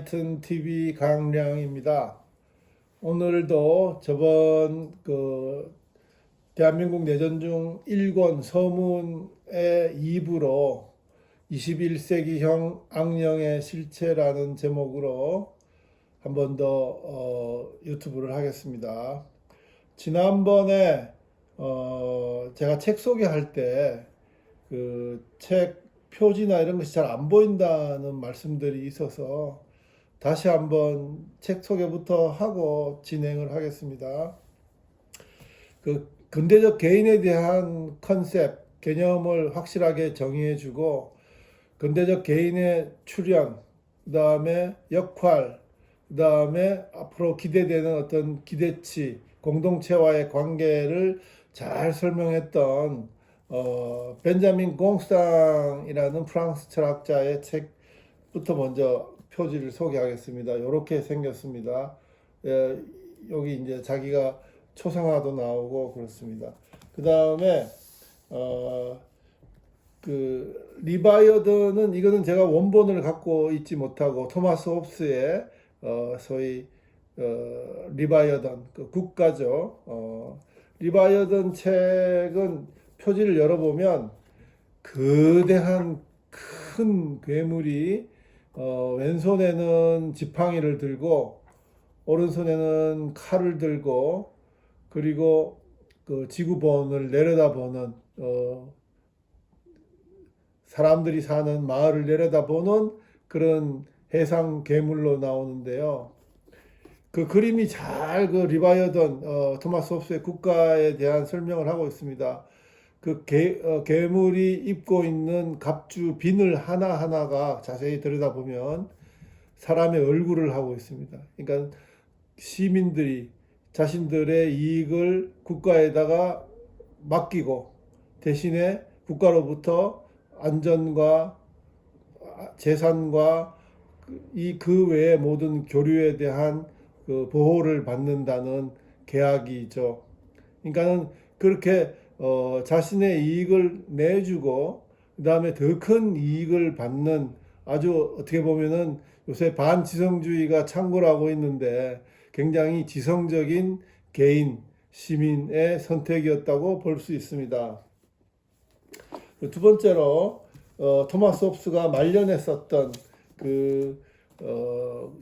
엔라이튼 TV 강량입니다. 오늘도 저번 대한민국 내전 중 1권 서문의 2부로 21세기형 악령의 실체라는 제목으로 한 번 더 유튜브를 하겠습니다. 지난번에 제가 책 소개할 때 그 책 표지나 이런 것이 잘 안 보인다는 말씀들이 있어서 다시 한번 책 소개부터 하고 진행을 하겠습니다. 그 근대적 개인에 대한 컨셉, 개념을 확실하게 정의해주고 근대적 개인의 출현, 그 다음에 역할, 그 다음에 앞으로 기대되는 어떤 기대치, 공동체와의 관계를 잘 설명했던 벤자민 공스당이라는 프랑스 철학자의 책부터 먼저 표지를 소개하겠습니다. 이렇게 생겼습니다. 여기 이제 자기가 초상화도 나오고 그렇습니다. 그 다음에 그 리바이어던은 이거는 제가 원본을 갖고 있지 못하고 토마스 홉스의 소위 리바이어던 그 국가죠. 리바이어던 책은 표지를 열어보면 거대한 큰 괴물이 왼손에는 지팡이를 들고 오른손에는 칼을 들고 그리고 그 지구본을 내려다보는 사람들이 사는 마을을 내려다보는 그런 해상 괴물로 나오는데요. 그 그림이 잘 그 리바이어던 토마스 홉스의 국가에 대한 설명을 하고 있습니다. 그 괴물이 입고 있는 갑주 비늘 하나하나가 자세히 들여다보면 사람의 얼굴을 하고 있습니다. 그러니까 시민들이 자신들의 이익을 국가에다가 맡기고 대신에 국가로부터 안전과 재산과 그 외의 모든 교류에 대한 그 보호를 받는다는 계약이죠. 그러니까는 그렇게 자신의 이익을 내주고 그 다음에 더 큰 이익을 받는 아주 어떻게 보면은 요새 반지성주의가 창궐하고 있는데 굉장히 지성적인 개인 시민의 선택이었다고 볼 수 있습니다. 두 번째로 토마스 홉스가 말년에 썼던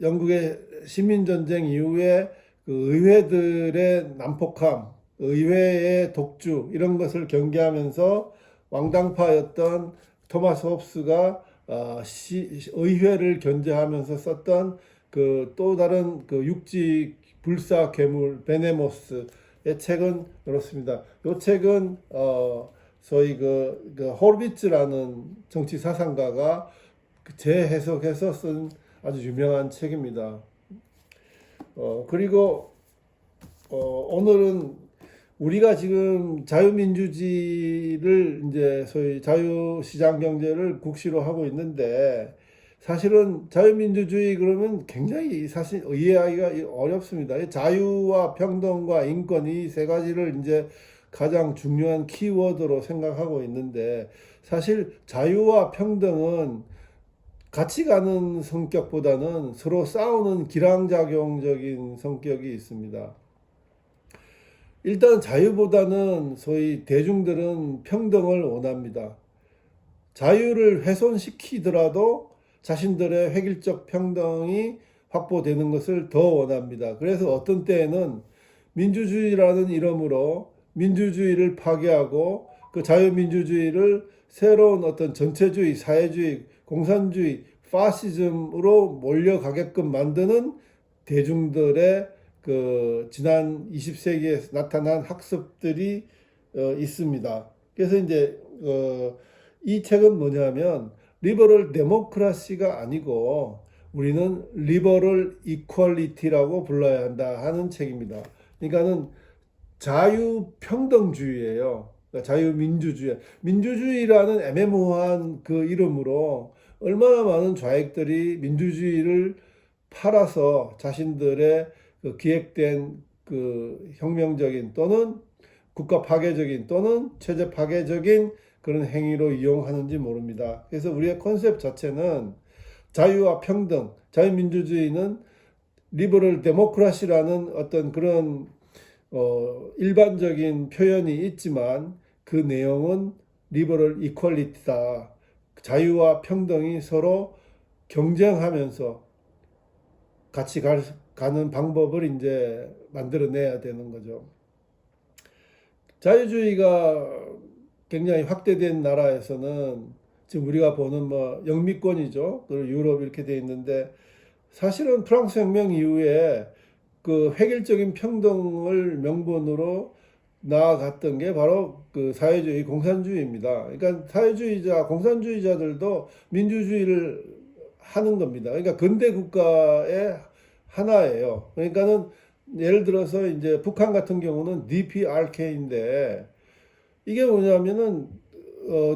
영국의 시민전쟁 이후에 그 의회들의 난폭함, 의회의 독주 이런 것을 경계하면서 왕당파였던 토마스 홉스가 의회를 견제하면서 썼던 그 또 다른 그 육지 불사 괴물 베네모스의 책은 그렇습니다. 이 책은 소위 그 호르비츠라는 정치 사상가가 재해석해서 쓴 아주 유명한 책입니다. 그리고 오늘은 우리가 지금 자유민주주의를 이제 소위 자유시장 경제를 국시로 하고 있는데 사실은 자유민주주의 그러면 굉장히 사실 이해하기가 어렵습니다. 자유와 평등과 인권 이 세 가지를 이제 가장 중요한 키워드로 생각하고 있는데 사실 자유와 평등은 같이 가는 성격보다는 서로 싸우는 기량작용적인 성격이 있습니다. 일단 자유보다는 소위 대중들은 평등을 원합니다. 자유를 훼손시키더라도 자신들의 획일적 평등이 확보되는 것을 더 원합니다. 그래서 어떤 때에는 민주주의라는 이름으로 민주주의를 파괴하고 그 자유민주주의를 새로운 어떤 전체주의, 사회주의, 공산주의, 파시즘으로 몰려가게끔 만드는 대중들의 그 지난 20세기에 나타난 학습들이 있습니다. 그래서 이제 이 책은 뭐냐면 리버럴 데모크라시가 아니고 우리는 리버럴 이퀄리티라고 불러야 한다 하는 책입니다. 그러니까는 자유평등주의예요. 그러니까 자유민주주의. 민주주의라는 애매모호한 그 이름으로 얼마나 많은 좌익들이 민주주의를 팔아서 자신들의 그 기획된 그 혁명적인 또는 국가 파괴적인 또는 체제 파괴적인 그런 행위로 이용하는지 모릅니다. 그래서 우리의 컨셉 자체는 자유와 평등, 자유민주주의는 리버럴 데모크라시라는 어떤 그런 일반적인 표현이 있지만 그 내용은 리버럴 이퀄리티다. 자유와 평등이 서로 경쟁하면서 같이 가는 방법을 이제 만들어내야 되는 거죠. 자유주의가 굉장히 확대된 나라에서는 지금 우리가 보는 뭐 영미권이죠. 그리고 유럽 이렇게 돼 있는데 사실은 프랑스 혁명 이후에 그 획일적인 평등을 명분으로 나아갔던 게 바로 그 사회주의, 공산주의입니다. 그러니까 사회주의자, 공산주의자들도 민주주의를 하는 겁니다. 그러니까 근대 국가의 하나예요. 그러니까는 예를 들어서 이제 북한 같은 경우는 DPRK인데 이게 뭐냐면은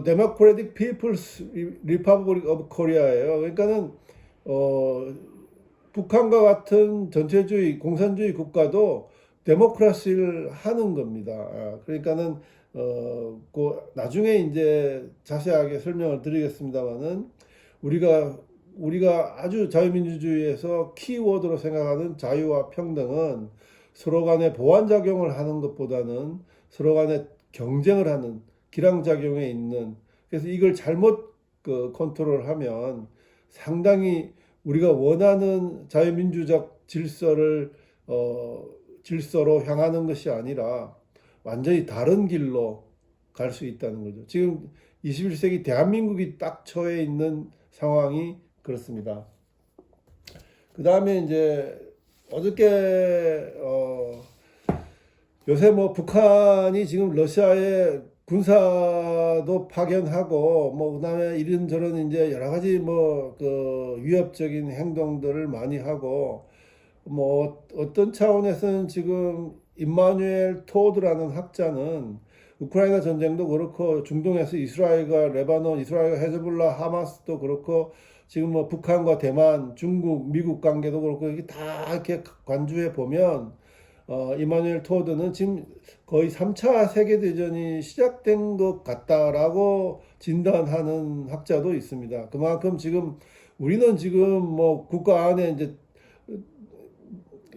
Democratic People's Republic of Korea예요. 그러니까는 어, 북한과 같은 전체주의, 공산주의 국가도 데모크라시를 하는 겁니다. 그러니까는 그 나중에 이제 자세하게 설명을 드리겠습니다만은 우리가 아주 자유민주주의에서 키워드로 생각하는 자유와 평등은 서로 간에 보완작용을 하는 것보다는 서로 간에 경쟁을 하는 기량작용에 있는, 그래서 이걸 잘못 컨트롤하면 상당히 우리가 원하는 자유민주적 질서로 향하는 것이 아니라 완전히 다른 길로 갈 수 있다는 거죠. 지금 21세기 대한민국이 딱 처해 있는 상황이 그렇습니다. 그 다음에 이제 어저께 요새 뭐 북한이 지금 러시아에 군사도 파견하고 뭐 그다음에 이런저런 이제 여러 가지 뭐 그 위협적인 행동들을 많이 하고 뭐 어떤 차원에서는 지금 임마누엘 토드라는 학자는 우크라이나 전쟁도 그렇고 중동에서 이스라엘과 레바논, 이스라엘과 헤즈볼라, 하마스도 그렇고 지금 뭐 북한과 대만, 중국, 미국 관계도 그렇고 이게 다 이렇게 관주해 보면 이마누엘 토드는 지금 거의 3차 세계대전이 시작된 것 같다라고 진단하는 학자도 있습니다. 그만큼 지금 우리는 지금 뭐 국가 안에 이제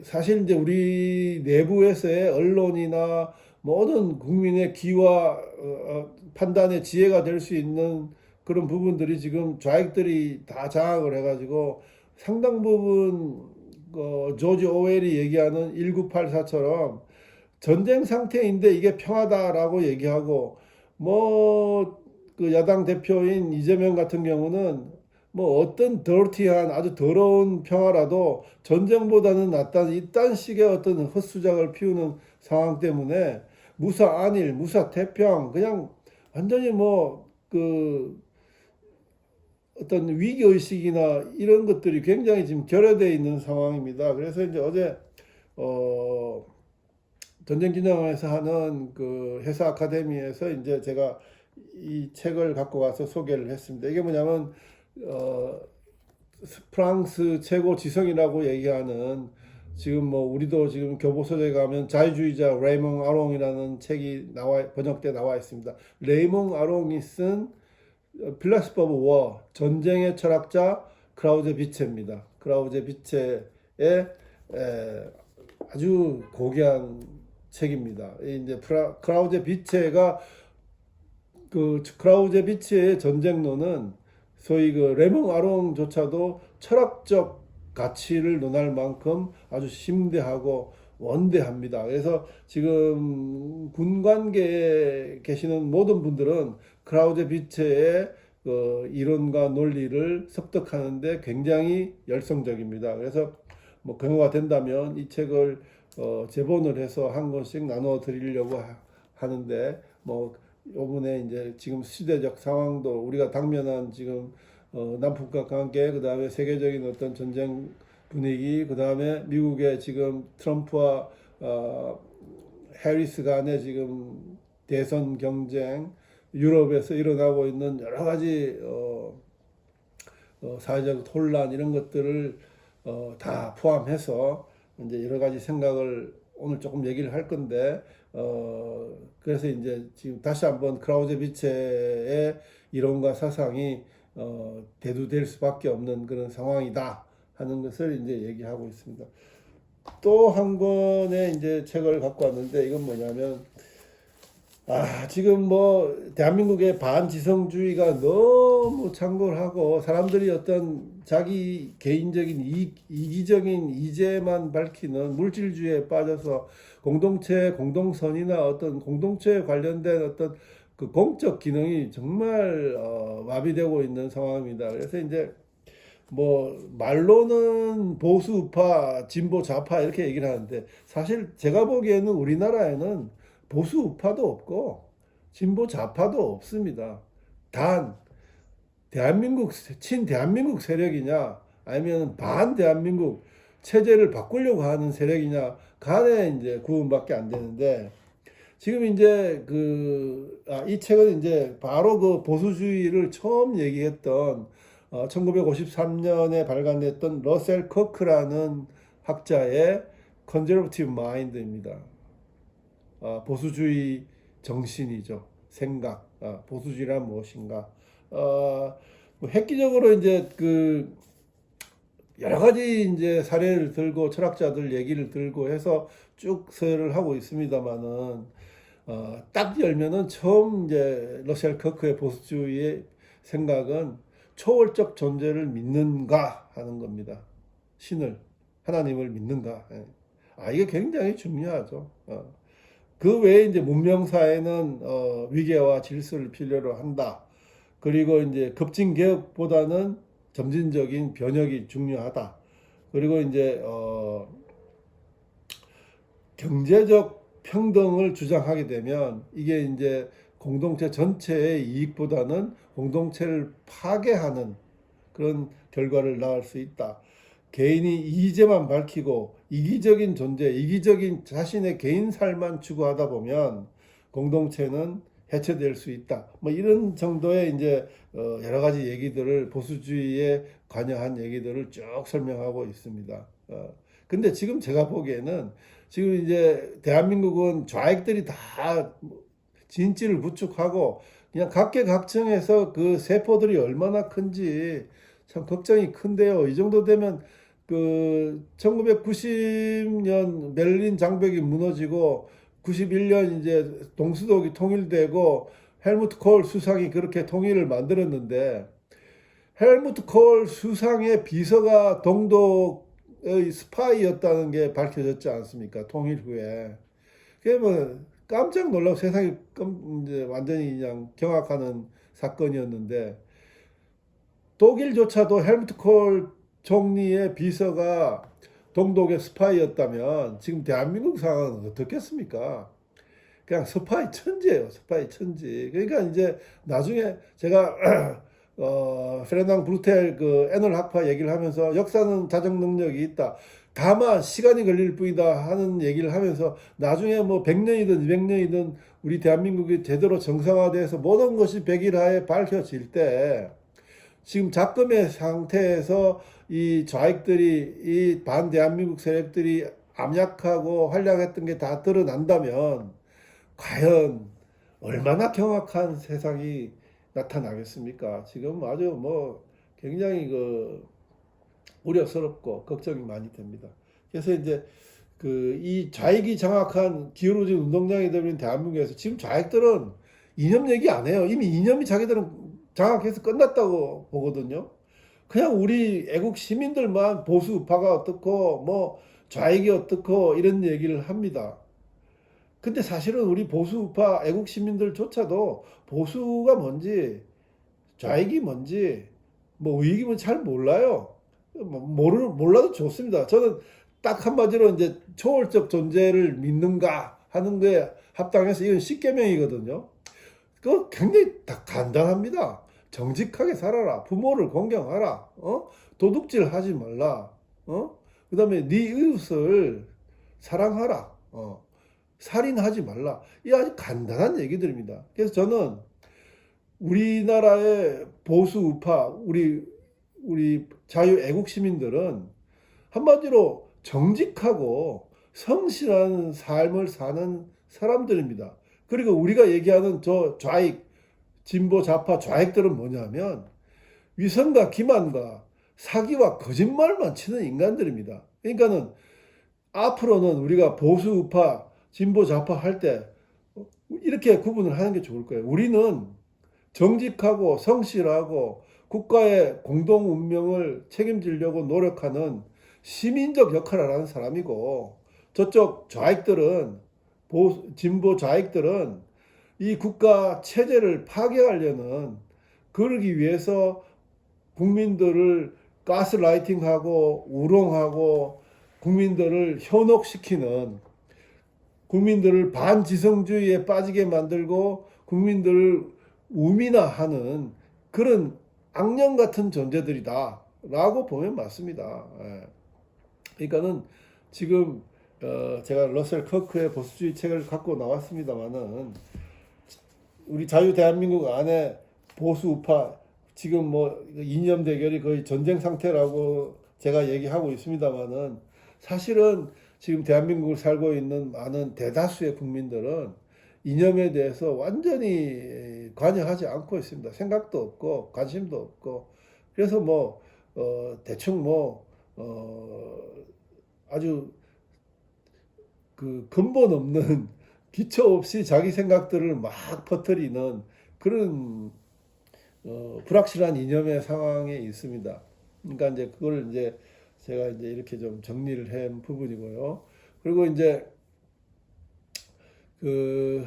사실 이제 우리 내부에서의 언론이나 모든 국민의 귀와 판단의 지혜가 될 수 있는 그런 부분들이 지금 좌익들이 다 장악을 해가지고 상당 부분 조지 오웰이 얘기하는 1984처럼 전쟁 상태인데 이게 평화다라고 얘기하고 뭐 그 야당 대표인 이재명 같은 경우는 뭐 어떤 더티한 아주 더러운 평화라도 전쟁보다는 낫다는 이딴 식의 어떤 헛수작을 피우는 상황 때문에 무사 안일, 무사 태평 그냥 완전히 뭐 그 어떤 위기 의식이나 이런 것들이 굉장히 지금 결여되어 있는 상황입니다. 그래서 이제 어제 전쟁기념회에서 하는 그 해사 아카데미에서 이제 제가 이 책을 갖고 가서 소개를 했습니다. 이게 뭐냐면 프랑스 최고 지성이라고 얘기하는 지금 뭐 우리도 지금 교보서에 가면 자유주의자 레이몽 아롱이라는 책이 번역돼 나와 있습니다. 레이몽 아롱이 쓴 필라스피 오브 워 전쟁의 철학자 크라우제 비체입니다. 크라우제 비체의 아주 고귀한 책입니다. 이제 크라우제 비체가 그 크라우제 비체의 전쟁론은 소위 그 레몽 아롱조차도 철학적 가치를 논할 만큼 아주 심대하고 원대합니다. 그래서 지금 군관계에 계시는 모든 분들은 크라우제 비체의 그 이론과 논리를 습득하는데 굉장히 열성적입니다. 그래서 뭐 경우가 된다면 이 책을 제본을 해서 한 권씩 나눠 드리려고 하는데 뭐 요번에 이제 지금 시대적 상황도 우리가 당면한 지금 남북과 관계, 그 다음에 세계적인 어떤 전쟁 분위기, 그 다음에 미국의 지금 트럼프와 해리스 간의 지금 대선 경쟁, 유럽에서 일어나고 있는 여러 가지 사회적 혼란 이런 것들을 다 포함해서 이제 여러 가지 생각을 오늘 조금 얘기를 할 건데 그래서 이제 지금 다시 한번 크라우제비체의 이론과 사상이 대두될 수밖에 없는 그런 상황이다 하는 것을 이제 얘기하고 있습니다. 또 한 권의 이제 책을 갖고 왔는데 이건 뭐냐면 지금 뭐 대한민국의 반지성주의가 너무 창궐하고 사람들이 어떤 자기 개인적인 이기적인 이제만 밝히는 물질주의에 빠져서 공동체 공동선이나 어떤 공동체에 관련된 어떤 그 공적 기능이 정말 마비되고 있는 상황입니다. 그래서 이제 뭐 말로는 보수우파, 진보 좌파 이렇게 얘기를 하는데 사실 제가 보기에는 우리나라에는 보수 우파도 없고 진보 좌파도 없습니다. 단 대한민국 친대한민국 세력이냐 아니면 반대한민국 체제를 바꾸려고 하는 세력이냐 간에 이제 구분밖에 안 되는데 지금 이제 이 책은 이제 바로 그 보수주의를 처음 얘기했던 1953년에 발간됐던 러셀 커크라는 학자의 컨저버티브 마인드입니다. 보수주의 정신이죠. 생각. 보수주의란 무엇인가. 뭐 획기적으로 이제 여러 가지 이제 사례를 들고 철학자들 얘기를 들고 해서 쭉 서열을 하고 있습니다만은 딱 열면은 처음 이제 러셀 커크의 보수주의의 생각은 초월적 존재를 믿는가 하는 겁니다. 신을, 하나님을 믿는가. 이게 굉장히 중요하죠. 그 외에 이제 문명사회는 위계와 질서를 필요로 한다. 그리고 이제 급진 개혁보다는 점진적인 변혁이 중요하다. 그리고 이제 경제적 평등을 주장하게 되면 이게 이제 공동체 전체의 이익보다는 공동체를 파괴하는 그런 결과를 낳을 수 있다. 개인이 이제만 밝히고 이기적인 존재, 이기적인 자신의 개인 삶만 추구하다 보면 공동체는 해체될 수 있다. 뭐 이런 정도의 이제 여러 가지 얘기들을 보수주의에 관여한 얘기들을 쭉 설명하고 있습니다. 근데 지금 제가 보기에는 지금 이제 대한민국은 좌익들이 다 진지를 부축하고 그냥 각계각층에서 그 세포들이 얼마나 큰지 참 걱정이 큰데요. 이 정도 되면 1990년 베를린 장벽이 무너지고 91년 이제 동수독이 통일되고 헬무트 콜 수상이 그렇게 통일을 만들었는데 헬무트 콜 수상의 비서가 동독의 스파이였다는 게 밝혀졌지 않습니까? 통일 후에. 그게 뭐 깜짝 놀라고 세상이 이제 완전히 그냥 경악하는 사건이었는데 독일조차도 헬무트 콜 총리의 비서가 동독의 스파이였다면 지금 대한민국 상황은 어떻겠습니까? 그냥 스파이 천지예요. 스파이 천지. 그러니까 이제 나중에 제가 페르낭 브루텔 애널 학파 얘기를 하면서 역사는 자정 능력이 있다. 다만 시간이 걸릴 뿐이다 하는 얘기를 하면서 나중에 뭐 100년이든 200년이든 우리 대한민국이 제대로 정상화돼서 모든 것이 백일하에 밝혀질 때 지금 작금의 상태에서 이 좌익들이 이 반대한민국 세력들이 암약하고 활약했던 게 다 드러난다면 과연 얼마나 경악한 세상이 나타나겠습니까? 지금 아주 뭐 굉장히 우려스럽고 걱정이 많이 됩니다. 그래서 이제 이 좌익이 장악한 기울어진 운동장이 되는 대한민국에서 지금 좌익들은 이념 얘기 안 해요. 이미 이념이 자기들은 장악해서 끝났다고 보거든요. 그냥 우리 애국 시민들만 보수 우파가 어떻고 뭐 좌익이 어떻고 이런 얘기를 합니다. 근데 사실은 우리 보수 우파 애국 시민들조차도 보수가 뭔지 좌익이 뭔지 뭐 우익이 뭔지 잘 몰라요. 몰라도 좋습니다. 저는 딱 한마디로 이제 초월적 존재를 믿는가 하는 거에 합당해서 이건 10계명이거든요. 그거 굉장히 간단합니다. 정직하게 살아라. 부모를 공경하라. 도둑질 하지 말라. 그다음에 네 이웃을 사랑하라. 살인하지 말라. 이 아주 간단한 얘기들입니다. 그래서 저는 우리나라의 보수 우파, 우리 자유 애국 시민들은 한마디로 정직하고 성실한 삶을 사는 사람들입니다. 그리고 우리가 얘기하는 저 좌익, 진보 좌파 좌익들은 뭐냐면 위선과 기만과 사기와 거짓말만 치는 인간들입니다. 그러니까는 앞으로는 우리가 보수 우파, 진보 좌파 할 때 이렇게 구분을 하는 게 좋을 거예요. 우리는 정직하고 성실하고 국가의 공동 운명을 책임지려고 노력하는 시민적 역할을 하는 사람이고, 저쪽 좌익들은, 진보 좌익들은 이 국가 체제를 파괴하려는, 그러기 위해서 국민들을 가스라이팅하고 우롱하고 국민들을 현혹시키는, 국민들을 반지성주의에 빠지게 만들고 국민들을 우민화하는 그런 악령 같은 존재들이다라고 보면 맞습니다. 예. 그러니까는 지금 제가 러셀 커크의 보수주의 책을 갖고 나왔습니다만은, 우리 자유 대한민국 안에 보수 우파 지금 뭐 이념 대결이 거의 전쟁 상태라고 제가 얘기하고 있습니다만은, 사실은 지금 대한민국을 살고 있는 많은 대다수의 국민들은 이념에 대해서 완전히 관여하지 않고 있습니다. 생각도 없고 관심도 없고. 그래서 뭐 대충 뭐 아주 그 근본 없는 기초 없이 자기 생각들을 막 퍼뜨리는 그런 불확실한 이념의 상황에 있습니다. 그러니까 이제 그걸 이제 제가 이제 이렇게 좀 정리를 한 부분이고요. 그리고 이제 그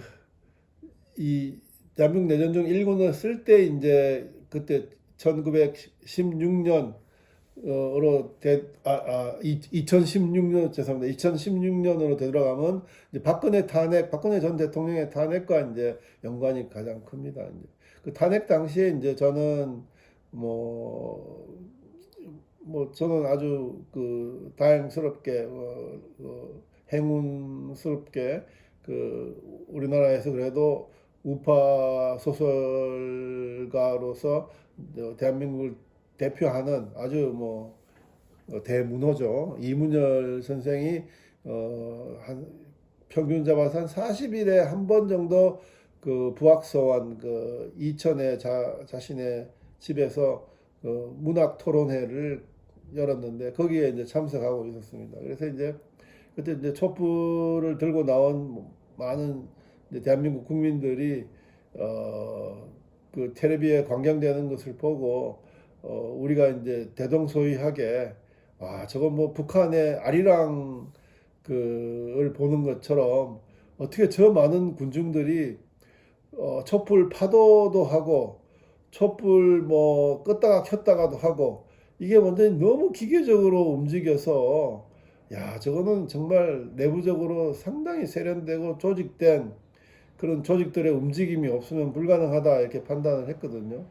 이 대한민국 내전중 1군을 쓸 때 이제 그때 1916년으로 2016년 죄송합니다. 2016년으로 되돌아가면 이제 박근혜 전 대통령의 탄핵과 이제 연관이 가장 큽니다. 이제 그 탄핵 당시에 이제 저는 저는 아주 그 다행스럽게 행운스럽게 그 우리나라에서 그래도 우파 소설가로서 대한민국을 대표하는 아주 대문호죠. 이문열 선생이 한 평균 잡아서 한 40일에 한 번 정도 그 부학서원 그 이천에 자신의 집에서 문학 토론회를 열었는데, 거기에 이제 참석하고 있었습니다. 그래서 이제 그때 이제 촛불을 들고 나온 많은 이제 대한민국 국민들이 그 텔레비에 관경되는 것을 보고 우리가 이제 대동소이하게, 저건 뭐 북한의 아리랑 그을 보는 것처럼 어떻게 저 많은 군중들이 촛불 파도도 하고 촛불 뭐 껐다가 켰다가도 하고, 이게 완전히 너무 기계적으로 움직여서, 야, 저거는 정말 내부적으로 상당히 세련되고 조직된 그런 조직들의 움직임이 없으면 불가능하다, 이렇게 판단을 했거든요.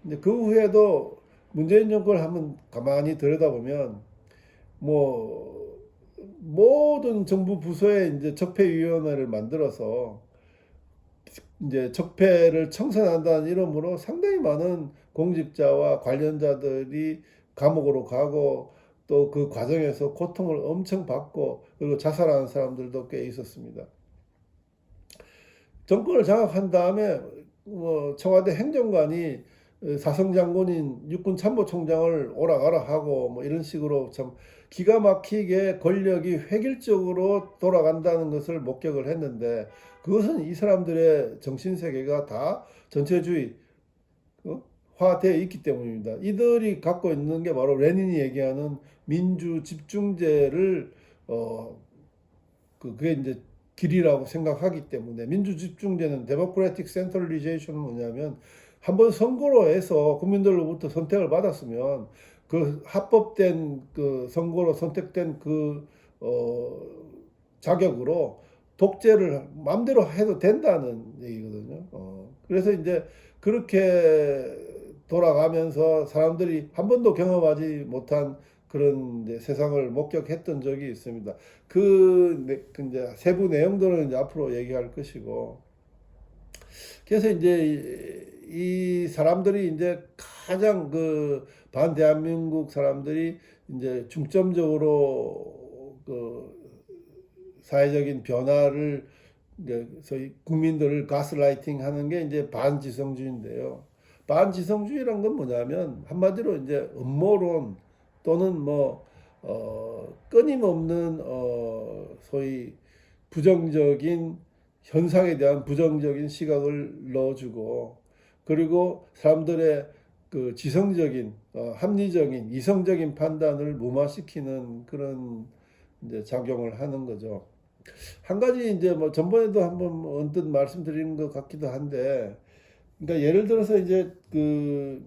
근데 그 후에도 문재인 정권을 한번 가만히 들여다보면 뭐 모든 정부 부서에 이제 적폐위원회를 만들어서 이제 적폐를 청산한다는 이름으로 상당히 많은 공직자와 관련자들이 감옥으로 가고, 또 그 과정에서 고통을 엄청 받고 그리고 자살하는 사람들도 꽤 있었습니다. 정권을 장악한 다음에 청와대 행정관이 사성장군인 육군 참모총장을 오라가라 하고 뭐 이런 식으로 참 기가 막히게 권력이 획일적으로 돌아간다는 것을 목격을 했는데, 그것은 이 사람들의 정신세계가 다 전체주의 화되어 있기 때문입니다. 이들이 갖고 있는 게 바로 레닌이 얘기하는 민주 집중제를 그게 이제 길이라고 생각하기 때문에, 민주 집중제는 데모크래틱 센트럴리제이션은 뭐냐면, 한번 선거로 해서 국민들로부터 선택을 받았으면 그 합법된 그 선거로 선택된 그 자격으로 독재를 마음대로 해도 된다는 얘기거든요. 그래서 이제 그렇게 돌아가면서 사람들이 한 번도 경험하지 못한 그런 이제 세상을 목격했던 적이 있습니다. 그 이제 세부 내용들은 이제 앞으로 얘기할 것이고, 그래서 이제 이 사람들이 이제 가장 그 반대한민국 사람들이 이제 중점적으로 그 사회적인 변화를 이제 소위 국민들을 가스라이팅 하는 게 이제 반지성주의인데요. 반지성주의란 건 뭐냐면 한마디로 이제 음모론 또는 뭐 끊임없는 소위 부정적인 현상에 대한 부정적인 시각을 넣어주고, 그리고 사람들의 그 지성적인 합리적인 이성적인 판단을 무마시키는 그런 이제 작용을 하는 거죠. 한 가지 이제 뭐 전번에도 한번 언뜻 말씀드린 것 같기도 한데, 그러니까 예를 들어서 이제 그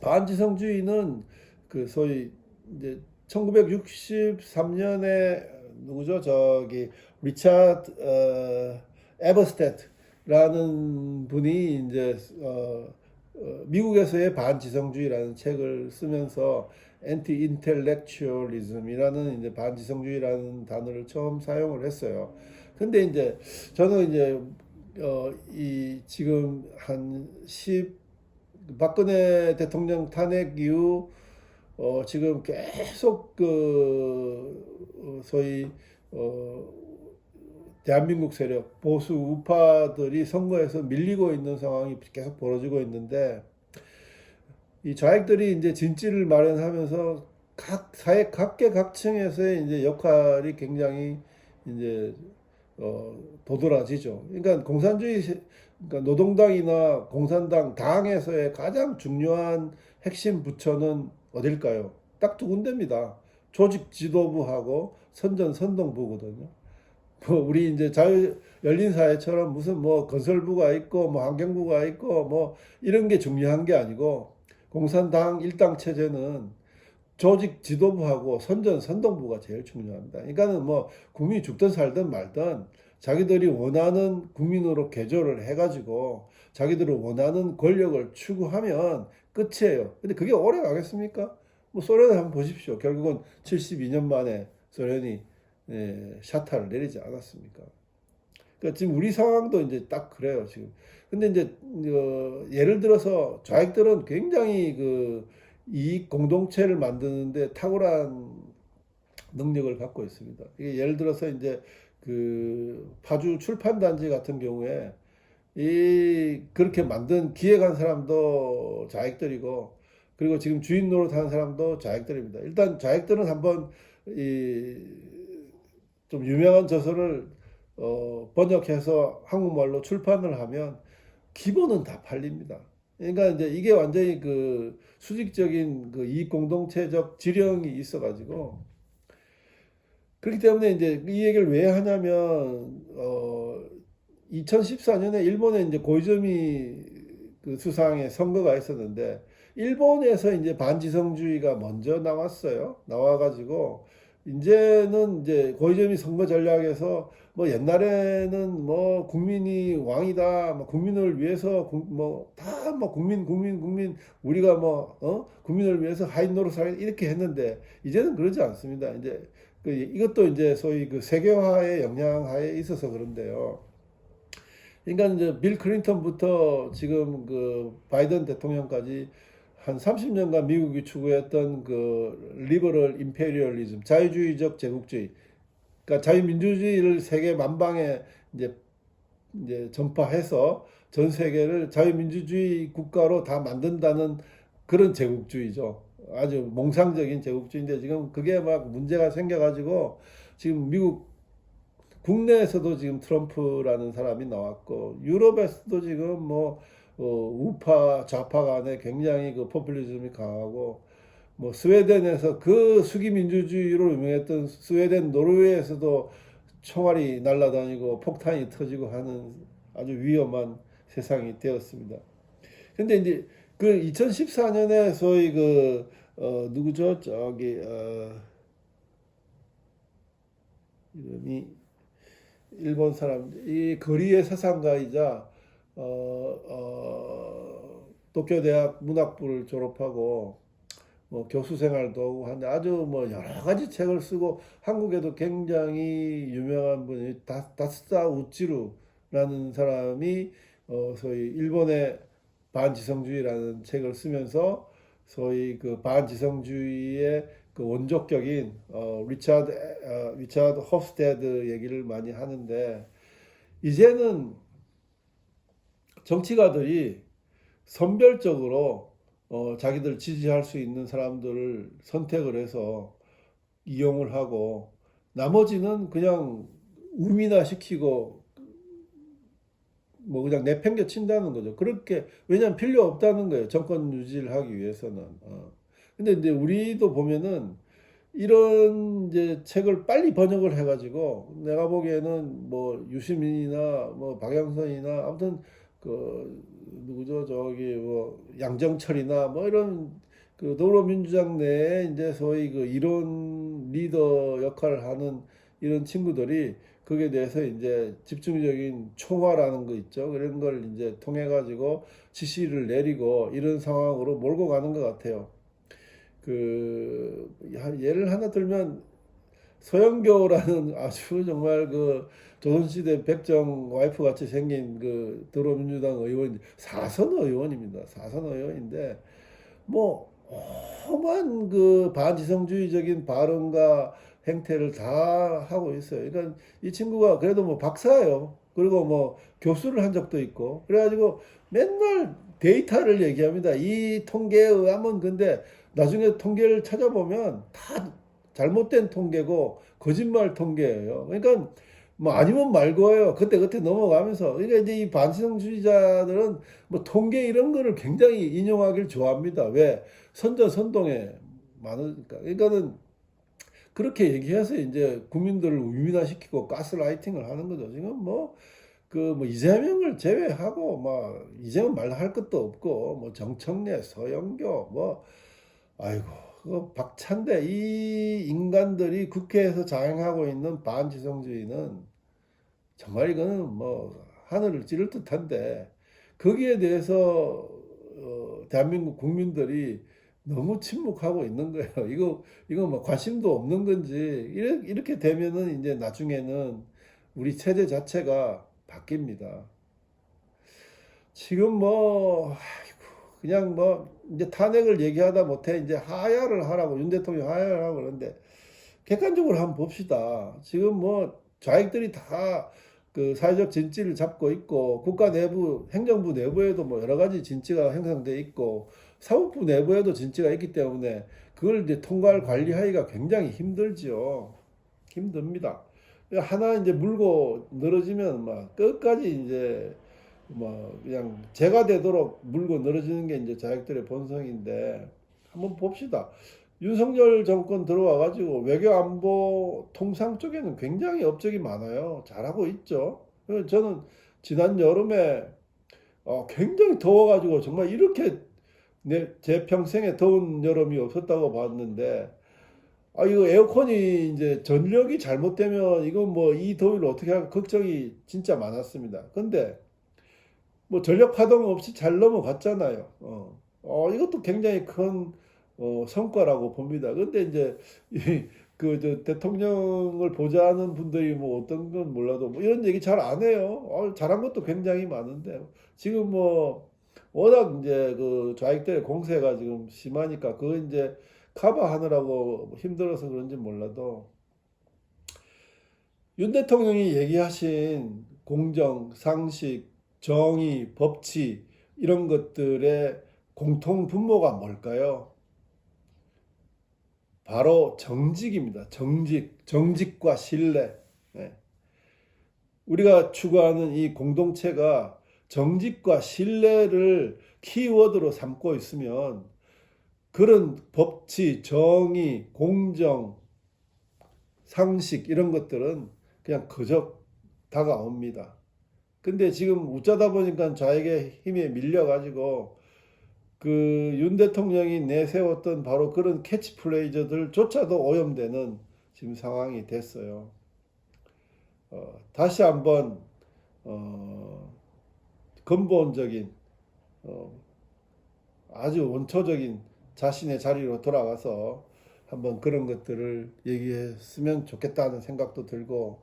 반지성주의는 그 소위 이제 1963년에 누구죠? 저기 리차드 에버스테트라는 분이 이제 미국에서의 반지성주의라는 책을 쓰면서 엔티 인텔렉츄얼리즘이라는 이제 반지성주의라는 단어를 처음 사용을 했어요. 근데 이제 저는 이제 이 지금 한 10, 박근혜 대통령 탄핵 이후 지금 계속 그 소위 어, 대한민국 세력 보수 우파들이 선거에서 밀리고 있는 상황이 계속 벌어지고 있는데, 이 좌익들이 이제 진지를 마련하면서 각 사회 각계각층에서의 이제 역할이 굉장히 이제 도드라지죠. 그러니까 그러니까 노동당이나 공산당 당에서의 가장 중요한 핵심 부처는 어딜까요? 딱 두 군데입니다. 조직 지도부하고 선전선동부거든요. 뭐 우리 이제 자유 열린 사회처럼 무슨 뭐 건설부가 있고 뭐 환경부가 있고 뭐 이런 게 중요한 게 아니고, 공산당 일당 체제는 조직 지도부하고 선동부가 제일 중요합니다. 그러니까는 뭐 국민이 죽든 살든 말든 자기들이 원하는 국민으로 개조를 해가지고 자기들이 원하는 권력을 추구하면 끝이에요. 근데 그게 오래 가겠습니까? 뭐 소련을 한번 보십시오. 결국은 72년 만에 소련이 샤타를 내리지 않았습니까? 그러니까 지금 우리 상황도 이제 딱 그래요, 지금. 근데 이제 예를 들어서 좌익들은 굉장히 그 이익 공동체를 만드는데 탁월한 능력을 갖고 있습니다. 이게 예를 들어서 이제 그 파주 출판단지 같은 경우에 이 그렇게 만든 기획한 사람도 좌익들이고, 그리고 지금 주인 노릇하는 사람도 좌익들입니다. 일단 좌익들은 한번 이 좀 유명한 저서를 번역해서 한국말로 출판을 하면 기본은 다 팔립니다. 그러니까 이제 이게 완전히 그 수직적인 그 이익 공동체적 지령이 있어가지고, 그렇기 때문에 이제 이 얘기를 왜 하냐면 2014년에 일본에 이제 고이즈미 그 수상의 선거가 있었는데, 일본에서 이제 반지성주의가 먼저 나왔어요. 나와가지고 이제는 이제 고이즈미 선거 전략에서 뭐 옛날에는 뭐 국민이 왕이다, 뭐 국민을 위해서 뭐 다 뭐 국민 우리가 뭐 국민을 위해서 하인 노릇을 이렇게 했는데, 이제는 그러지 않습니다. 이제 이것도 이제 소위 그 세계화의 영향하에 있어서 그런데요. 그러니까 이제 빌 클린턴부터 지금 그 바이든 대통령까지 한 30년간 미국이 추구했던 그 리버럴 임페리얼리즘, 자유주의적 제국주의, 그러니까 자유민주주의를 세계 만방에 이제 전파해서 전 세계를 자유민주주의 국가로 다 만든다는 그런 제국주의죠. 아주 몽상적인 제국주의인데 지금 그게 막 문제가 생겨가지고 지금 미국 국내에서도 지금 트럼프라는 사람이 나왔고, 유럽에서도 지금 뭐 우파 좌파 간에 굉장히 그 포퓰리즘이 강하고, 뭐 스웨덴에서 그 수기 민주주의로 유명했던 스웨덴 노르웨이에서도 총알이 날아다니고 폭탄이 터지고 하는 아주 위험한 세상이 되었습니다. 근데 이제 그 2014년에 소위 그 누구죠? 저기 이름이 일본 사람, 이 거리의 사상가이자 도쿄 대학 문학부를 졸업하고 뭐 교수 생활도 하고 하는데 아주 뭐 여러 가지 책을 쓰고, 한국에도 굉장히 유명한 분이 다스다 우찌루라는 사람이 소위 일본의 반지성주의라는 책을 쓰면서 소위 그 반지성주의의 그 원조격인 리차드 호프스테드 얘기를 많이 하는데, 이제는 정치가들이 선별적으로 자기들 지지할 수 있는 사람들을 선택을 해서 이용을 하고 나머지는 그냥 우민화시키고 뭐 그냥 내팽겨 친다는 거죠. 그렇게 왜냐하면 필요 없다는 거예요. 정권 유지를 하기 위해서는. 근데 이제 우리도 보면은 이런 이제 책을 빨리 번역을 해가지고 내가 보기에는 뭐 유시민이나 뭐 박영선이나 아무튼 그 누구죠 저기 뭐 양정철이나 뭐 이런 그 더불어민주당 내에 이제 소위 그 이론 리더 역할을 하는 이런 친구들이 거기에 대해서 이제 집중적인 총화라는 거 있죠. 그런 걸 이제 통해 가지고 지시를 내리고 이런 상황으로 몰고 가는 것 같아요. 그 예를 하나 들면 서영교라는 아주 정말 그 조선시대 백정 와이프 같이 생긴 그 더불어민주당 의원 사선 의원입니다. 사선 의원인데 뭐 험한 그 반지성주의적인 발언과 행태를 다 하고 있어요. 그러니까 이 친구가 그래도 뭐 박사예요. 그리고 뭐 교수를 한 적도 있고 그래가지고 맨날 데이터를 얘기합니다. 이 통계에 의하면 근데 나중에 통계를 찾아보면 다 잘못된 통계고 거짓말 통계예요. 그러니까 뭐 아니면 말고예요. 그때 넘어가면서 그러니까 이제 이 반지성주의자들은 뭐 통계 이런 거를 굉장히 인용하기를 좋아합니다. 왜? 선전선동에 많으니까. 그러니까는 그렇게 얘기해서 이제 국민들을 우민화시키고 가스라이팅을 하는 거죠. 지금 뭐 그 뭐 이재명을 제외하고 뭐 이재명 말로 할 것도 없고 뭐 정청래, 서영교 뭐 아이고 그 박찬대 이 인간들이 국회에서 자행하고 있는 반지성주의는 정말 이거는 뭐 하늘을 찌를 듯한데 거기에 대해서 대한민국 국민들이 너무 침묵하고 있는 거예요. 이거 뭐 관심도 없는 건지 이렇게 되면은 이제 나중에는 우리 체제 자체가 바뀝니다. 지금 뭐 아이고, 그냥 뭐 이제 탄핵을 얘기하다 못해 이제 하야를 하라고 윤 대통령 하야를 하고 그러는데 객관적으로 한번 봅시다. 지금 뭐 좌익들이 다 그 사회적 진지를 잡고 있고 국가 내부 행정부 내부에도 뭐 여러 가지 진지가 형성돼 있고 사법부 내부에도 진지가 있기 때문에 그걸 이제 통과할 관리하기가 굉장히 힘들지요. 힘듭니다. 하나 이제 물고 늘어지면 막 끝까지 이제 뭐 그냥 재가 되도록 물고 늘어지는 게 이제 자익들의 본성인데 한번 봅시다. 윤석열 정권 들어와 가지고 외교 안보 통상 쪽에는 굉장히 업적이 많아요. 잘하고 있죠. 그래서 저는 지난 여름에 굉장히 더워가지고 정말 이렇게 제 평생에 더운 여름이 없었다고 봤는데 이거 에어컨이 이제 전력이 잘못되면 이거 뭐 이 더위를 어떻게 할까 걱정이 진짜 많았습니다. 근데 뭐 전력 파동 없이 잘 넘어갔잖아요. 이것도 굉장히 큰 성과라고 봅니다. 근데 이제 그저 대통령을 보좌하는 분들이 뭐 어떤 건 몰라도 뭐 이런 얘기 잘 안 해요. 잘한 것도 굉장히 많은데 지금 뭐 워낙 이제 그 좌익들의 공세가 지금 심하니까 그거 이제 커버하느라고 힘들어서 그런지 몰라도 윤 대통령이 얘기하신 공정, 상식, 정의, 법치 이런 것들의 공통 분모가 뭘까요? 바로 정직입니다. 정직과 신뢰. 네. 우리가 추구하는 이 공동체가 정직과 신뢰를 키워드로 삼고 있으면 그런 법치, 정의, 공정, 상식 이런 것들은 그냥 그저 다가옵니다. 근데 지금 웃자다 보니까 좌익의 힘에 밀려가지고 그 윤 대통령이 내세웠던 바로 그런 캐치프레이즈들조차도 오염되는 지금 상황이 됐어요. 다시 한번 근본적인 아주 원초적인 자신의 자리로 돌아가서 한번 그런 것들을 얘기했으면 좋겠다는 생각도 들고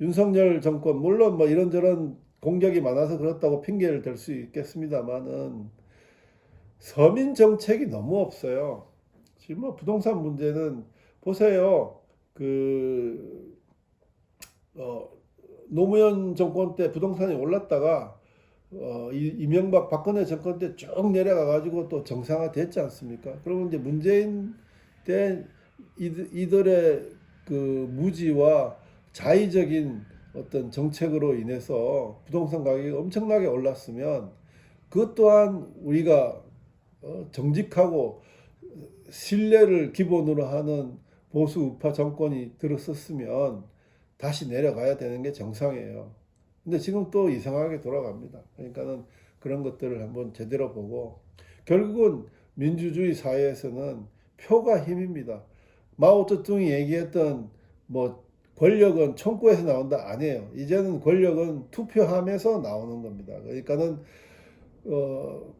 윤석열 정권 물론 뭐 이런저런 공격이 많아서 그렇다고 핑계를 댈 수 있겠습니다만은 서민 정책이 너무 없어요. 지금 뭐 부동산 문제는 보세요. 그 노무현 정권 때 부동산이 올랐다가 이명박 박근혜 정권 때 쭉 내려가 가지고 또 정상화 됐지 않습니까? 그러면 이제 문재인 때 이들의 그 무지와 자의적인 어떤 정책으로 인해서 부동산 가격이 엄청나게 올랐으면 그것 또한 우리가 정직하고 신뢰를 기본으로 하는 보수 우파 정권이 들어섰으면 다시 내려가야 되는 게 정상이에요. 근데 지금 또 이상하게 돌아갑니다. 그러니까는 그런 것들을 한번 제대로 보고 결국은 민주주의 사회에서는 표가 힘입니다. 마오쩌둥이 얘기했던 뭐 권력은 총구에서 나온다 아니에요. 이제는 권력은 투표함에서 나오는 겁니다. 그러니까는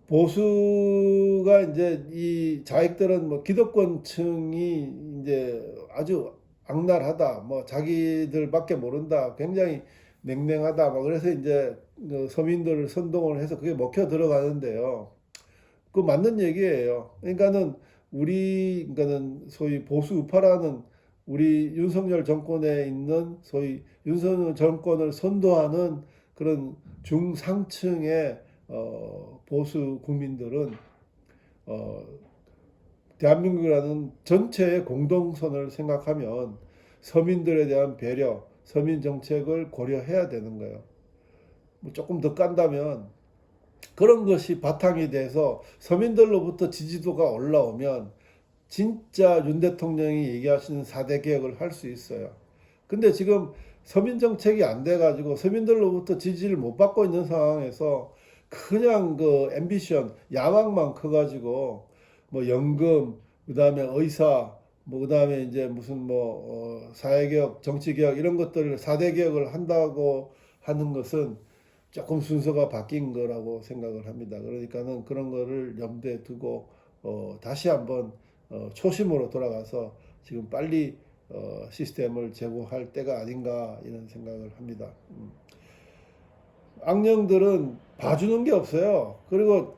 보수가 이제 이 자익들은 뭐 기득권층이 이제 아주 악랄하다, 뭐 자기들밖에 모른다, 굉장히 냉랭하다, 뭐 그래서 이제 그 서민들을 선동을 해서 그게 먹혀 들어가는데요. 그 맞는 얘기예요. 그러니까는 그러니까는 소위 보수 우파라는 우리 윤석열 정권에 있는 소위 윤석열 정권을 선도하는 그런 중상층의 보수 국민들은 어, 대한민국이라는 전체의 공동선을 생각하면 서민들에 대한 배려, 서민 정책을 고려해야 되는 거예요. 뭐 조금 더 깐다면 그런 것이 바탕이 돼서 서민들로부터 지지도가 올라오면 진짜 윤 대통령이 얘기하시는 4대 개혁을 할 수 있어요. 근데 지금 서민 정책이 안 돼가지고 서민들로부터 지지를 못 받고 있는 상황에서 그냥 그 앰비션, 야망만 커가지고 뭐 연금, 그다음에 의사, 뭐 그다음에 이제 무슨 뭐 사회개혁, 정치개혁 이런 것들을 4대 개혁을 한다고 하는 것은 조금 순서가 바뀐 거라고 생각을 합니다. 그러니까는 그런 거를 염두에 두고 다시 한번 초심으로 돌아가서 지금 빨리 시스템을 제고할 때가 아닌가 이런 생각을 합니다. 악령들은 봐주는 게 없어요. 그리고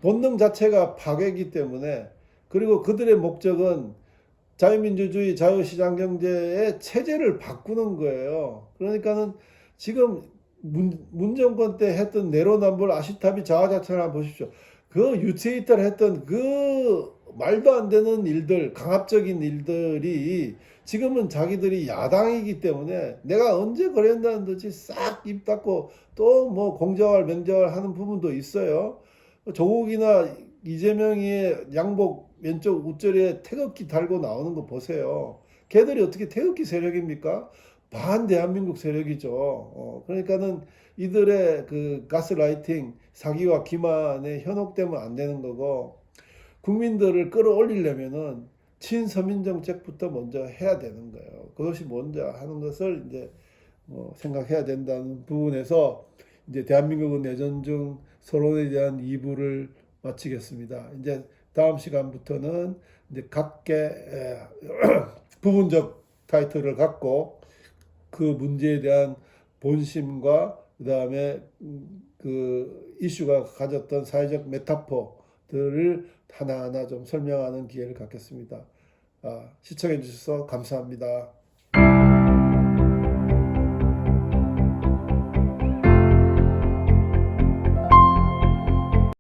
본능 자체가 파괴이기 때문에 그리고 그들의 목적은 자유민주주의, 자유시장 경제의 체제를 바꾸는 거예요. 그러니까는 지금 문정권 때 했던 내로남불 아시타비 자화자찬을 한번 보십시오. 그 유체이터를 했던 그 말도 안 되는 일들, 강압적인 일들이 지금은 자기들이 야당이기 때문에 내가 언제 그랬다는 듯이 싹 입 닫고 또 뭐 공정할 명정할 하는 부분도 있어요. 조국이나 이재명이 양복 왼쪽 웃자리에 태극기 달고 나오는 거 보세요. 걔들이 어떻게 태극기 세력입니까? 반 대한민국 세력이죠. 그러니까는 이들의 그 가스라이팅, 사기와 기만에 현혹되면 안 되는 거고, 국민들을 끌어올리려면은 친서민 정책부터 먼저 해야 되는 거예요. 그것이 먼저 하는 것을 이제 생각해야 된다는 부분에서 이제 대한민국은 내전 중 서론에 대한 2부를 마치겠습니다. 이제 다음 시간부터는 이제 각계 부분적 타이틀을 갖고 그 문제에 대한 본심과 그다음에 그 이슈가 가졌던 사회적 메타포들을 하나하나 좀 설명하는 기회를 갖겠습니다. 시청해 주셔서 감사합니다.